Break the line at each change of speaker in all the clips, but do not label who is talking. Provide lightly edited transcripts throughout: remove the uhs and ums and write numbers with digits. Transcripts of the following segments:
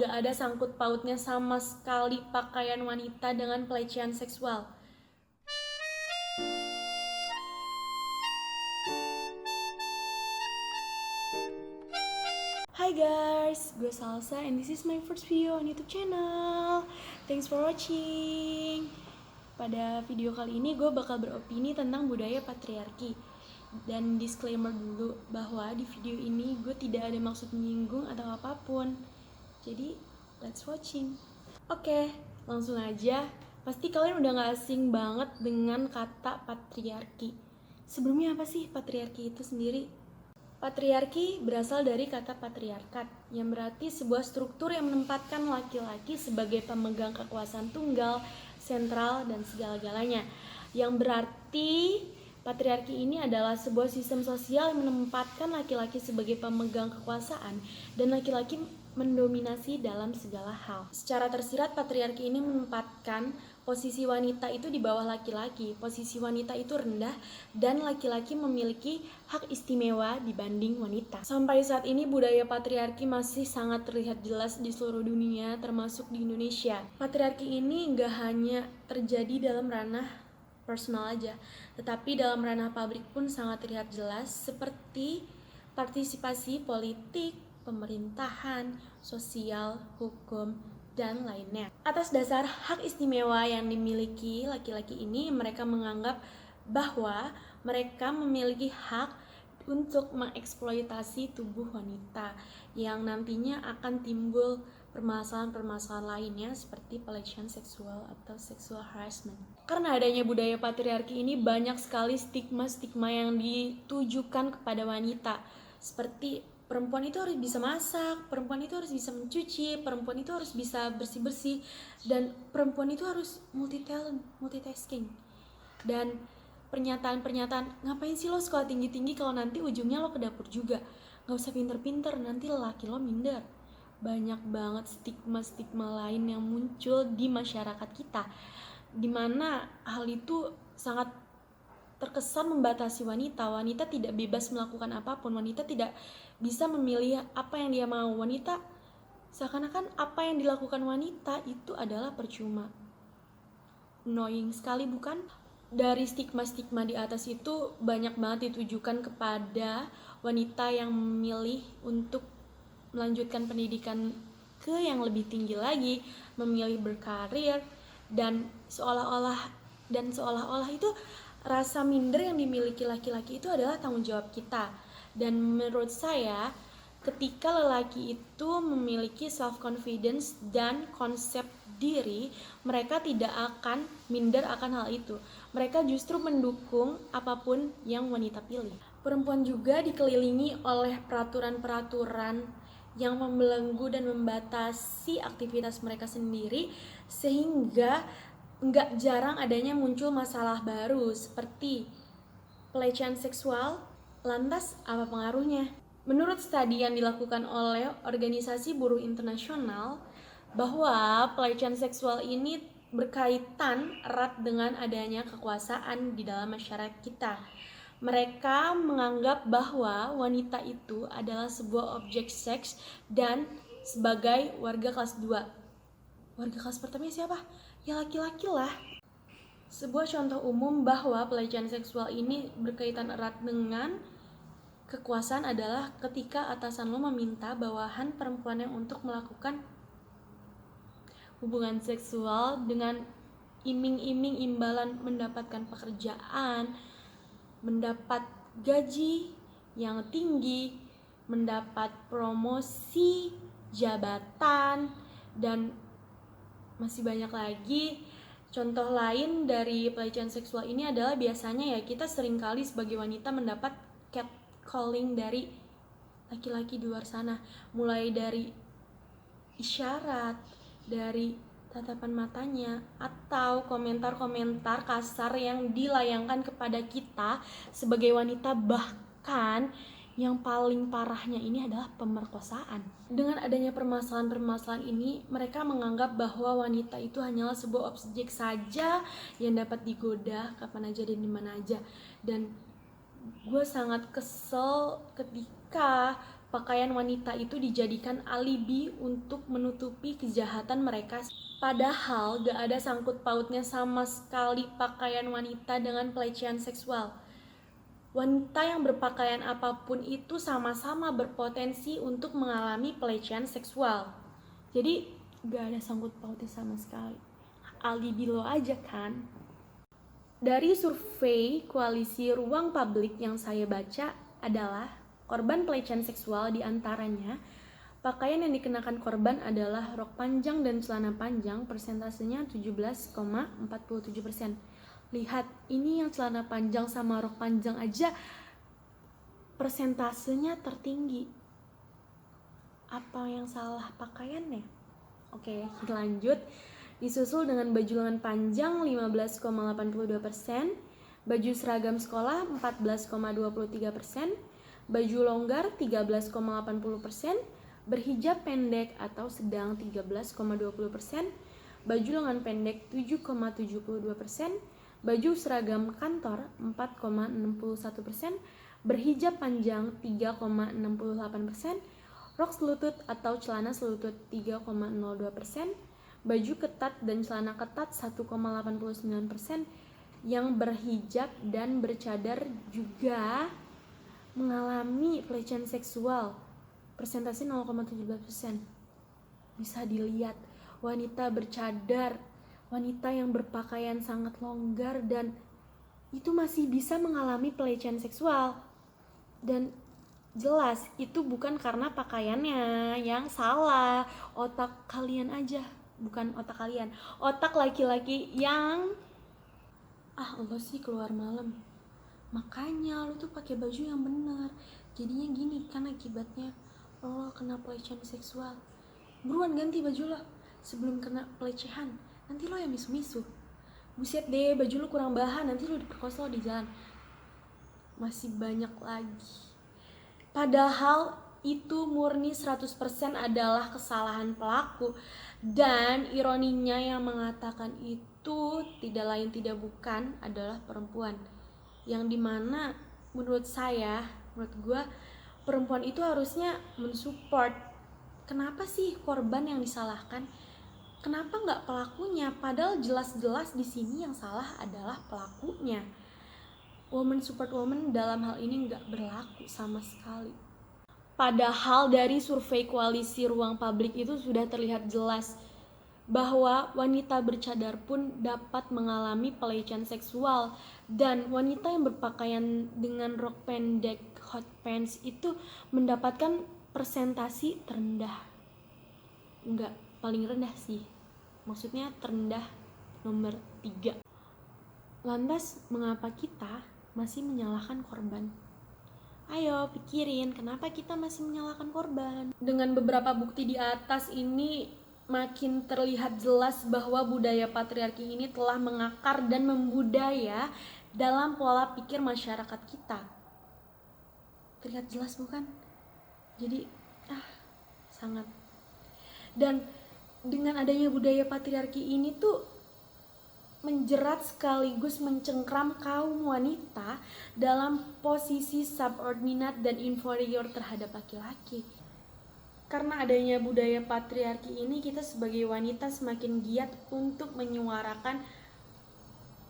Gak ada sangkut pautnya sama sekali pakaian wanita dengan pelecehan seksual. Hi guys, gue Salsa and this is my first video on YouTube channel. Thanks for watching. Pada video kali ini gue bakal beropini tentang budaya patriarki. Dan disclaimer dulu bahwa di video ini gue tidak ada maksud menyinggung atau apapun. Jadi, let's watching. Oke, langsung aja. Pasti kalian udah gak asing banget dengan kata patriarki. Sebelumnya apa sih patriarki itu sendiri? Patriarki berasal dari kata patriarkat, yang berarti sebuah struktur yang menempatkan laki-laki sebagai pemegang kekuasaan tunggal, sentral, dan segala-galanya. Yang berarti patriarki ini adalah sebuah sistem sosial yang menempatkan laki-laki sebagai pemegang kekuasaan dan laki-laki mendominasi dalam segala hal. Secara tersirat, patriarki ini menempatkan posisi wanita itu di bawah laki-laki, posisi wanita itu rendah, dan laki-laki memiliki hak istimewa dibanding wanita. Sampai saat ini budaya patriarki masih sangat terlihat jelas di seluruh dunia, termasuk di Indonesia. Patriarki ini gak hanya terjadi dalam ranah personal aja, tetapi dalam ranah publik pun sangat terlihat jelas, seperti partisipasi politik, pemerintahan, sosial, hukum, dan lainnya. Atas dasar hak istimewa yang dimiliki laki-laki ini, mereka menganggap bahwa mereka memiliki hak untuk mengeksploitasi tubuh wanita yang nantinya akan timbul permasalahan-permasalahan lainnya seperti pelecehan seksual atau sexual harassment. Karena adanya budaya patriarki ini, banyak sekali stigma-stigma yang ditujukan kepada wanita, seperti perempuan itu harus bisa masak, perempuan itu harus bisa mencuci, perempuan itu harus bisa bersih-bersih, dan perempuan itu harus multi-talent, multitasking. Dan pernyataan-pernyataan, ngapain sih lo sekolah tinggi-tinggi kalau nanti ujungnya lo ke dapur juga, gak usah pinter-pinter, nanti laki lo minder. Banyak banget stigma-stigma lain yang muncul di masyarakat kita, dimana hal itu sangat terkesan membatasi wanita. Wanita tidak bebas melakukan apapun, wanita tidak bisa memilih apa yang dia mau. Wanita seakan-akan apa yang dilakukan wanita itu adalah percuma. Annoying sekali bukan? Dari stigma-stigma di atas itu banyak banget ditujukan kepada wanita yang memilih untuk melanjutkan pendidikan ke yang lebih tinggi lagi, memilih berkarir, dan seolah-olah itu rasa minder yang dimiliki laki-laki itu adalah tanggung jawab kita. Dan menurut saya, ketika lelaki itu memiliki self-confidence dan konsep diri, mereka tidak akan minder akan hal itu. Mereka justru mendukung apapun yang wanita pilih. Perempuan juga dikelilingi oleh peraturan-peraturan yang membelenggu dan membatasi aktivitas mereka sendiri, sehingga nggak jarang adanya muncul masalah baru seperti pelecehan seksual. Lantas apa pengaruhnya? Menurut studi yang dilakukan oleh Organisasi Buruh Internasional, bahwa pelecehan seksual ini berkaitan erat dengan adanya kekuasaan di dalam masyarakat kita. Mereka menganggap bahwa wanita itu adalah sebuah objek seks dan sebagai warga kelas 2. Warga kelas pertamanya siapa? Ya laki-laki lah. Sebuah contoh umum bahwa pelecehan seksual ini berkaitan erat dengan kekuasaan adalah ketika atasan lo meminta bawahan perempuannya untuk melakukan hubungan seksual dengan iming-iming imbalan mendapatkan pekerjaan, mendapat gaji yang tinggi, mendapat promosi jabatan, dan masih banyak lagi. Contoh lain dari pelecehan seksual ini adalah biasanya ya kita seringkali sebagai wanita mendapat catcalling dari laki-laki di luar sana, mulai dari isyarat, dari tatapan matanya, atau komentar-komentar kasar yang dilayangkan kepada kita sebagai wanita. Bahkan yang paling parahnya ini adalah pemerkosaan. Dengan adanya permasalahan-permasalahan ini, mereka menganggap bahwa wanita itu hanyalah sebuah objek saja yang dapat digoda kapan aja dan dimana aja. Dan gue sangat kesel ketika pakaian wanita itu dijadikan alibi untuk menutupi kejahatan mereka. Padahal gak ada sangkut pautnya sama sekali pakaian wanita dengan pelecehan seksual. Wanita yang berpakaian apapun itu sama-sama berpotensi untuk mengalami pelecehan seksual. Jadi gak ada sangkut pautnya sama sekali. Alibi lo aja kan. Dari survei Koalisi Ruang Publik yang saya baca adalah korban pelecehan seksual diantaranya pakaian yang dikenakan korban adalah rok panjang dan celana panjang, persentasenya 17,47%. Lihat, ini yang celana panjang sama rok panjang aja persentasenya tertinggi. Apa yang salah pakaiannya? Oke, lanjut. Disusul dengan baju lengan panjang 15,82%, baju seragam sekolah 14,23%, baju longgar 13,80%, berhijab pendek atau sedang 13,20%, baju lengan pendek 7,72%, baju seragam kantor 4,61%, berhijab panjang 3,68%, rok selutut atau celana selutut 3,02%, baju ketat dan celana ketat 1,89%, yang berhijab dan bercadar juga mengalami pelecehan seksual, persentase 0,17%. Bisa dilihat, wanita bercadar, wanita yang berpakaian sangat longgar dan itu masih bisa mengalami pelecehan seksual. Dan jelas itu bukan karena pakaiannya yang salah, otak kalian aja, bukan otak kalian, otak laki-laki yang Allah sih keluar malam. Makanya lu tuh pakai baju yang benar. Jadinya gini kan akibatnya, lo kena pelecehan seksual. Buruan ganti baju lo sebelum kena pelecehan. Nanti lo yang misu-misu. Buset deh, baju lu kurang bahan, nanti lu diperkosa lo di jalan. Masih banyak lagi. Padahal itu murni 100% adalah kesalahan pelaku. Dan ironinya yang mengatakan itu tidak lain tidak bukan adalah perempuan. Yang dimana menurut gue, perempuan itu harusnya mensupport. Kenapa sih korban yang disalahkan? Kenapa nggak pelakunya? Padahal jelas-jelas di sini yang salah adalah pelakunya. Woman support woman dalam hal ini nggak berlaku sama sekali. Padahal dari survei Koalisi Ruang Publik itu sudah terlihat jelas bahwa wanita bercadar pun dapat mengalami pelecehan seksual, dan wanita yang berpakaian dengan rok pendek hot pants itu mendapatkan persentasi terendah. Enggak, paling rendah sih. Maksudnya terendah nomor 3. Lantas mengapa kita masih menyalahkan korban? Ayo pikirin, kenapa kita masih menyalahkan korban? Dengan beberapa bukti di atas ini makin terlihat jelas bahwa budaya patriarki ini telah mengakar dan membudaya dalam pola pikir masyarakat kita. Terlihat jelas bukan? Jadi sangat. Dan dengan adanya budaya patriarki ini tuh menjerat sekaligus mencengkram kaum wanita dalam posisi subordinat dan inferior terhadap laki-laki. Karena adanya budaya patriarki ini, kita sebagai wanita semakin giat untuk menyuarakan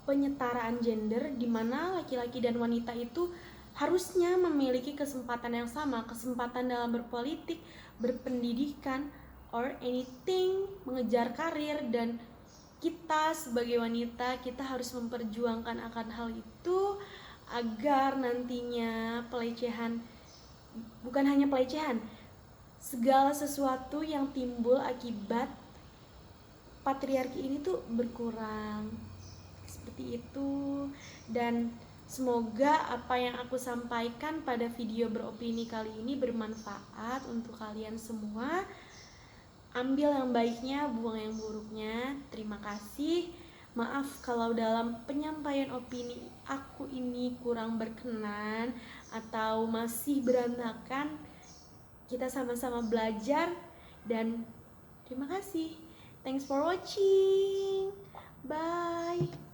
penyetaraan gender, di mana laki-laki dan wanita itu harusnya memiliki kesempatan yang sama, kesempatan dalam berpolitik, berpendidikan, or anything, mengejar karir. Dan kita sebagai wanita, kita harus memperjuangkan akan hal itu agar nantinya pelecehan, bukan hanya pelecehan, segala sesuatu yang timbul akibat patriarki ini tuh berkurang. Seperti itu. Dan semoga apa yang aku sampaikan pada video beropini kali ini bermanfaat untuk kalian semua. Ambil yang baiknya, buang yang buruknya. Terima kasih. Maaf kalau dalam penyampaian opini aku ini kurang berkenan atau masih berantakan. Kita sama-sama belajar dan terima kasih. Thanks for watching. Bye.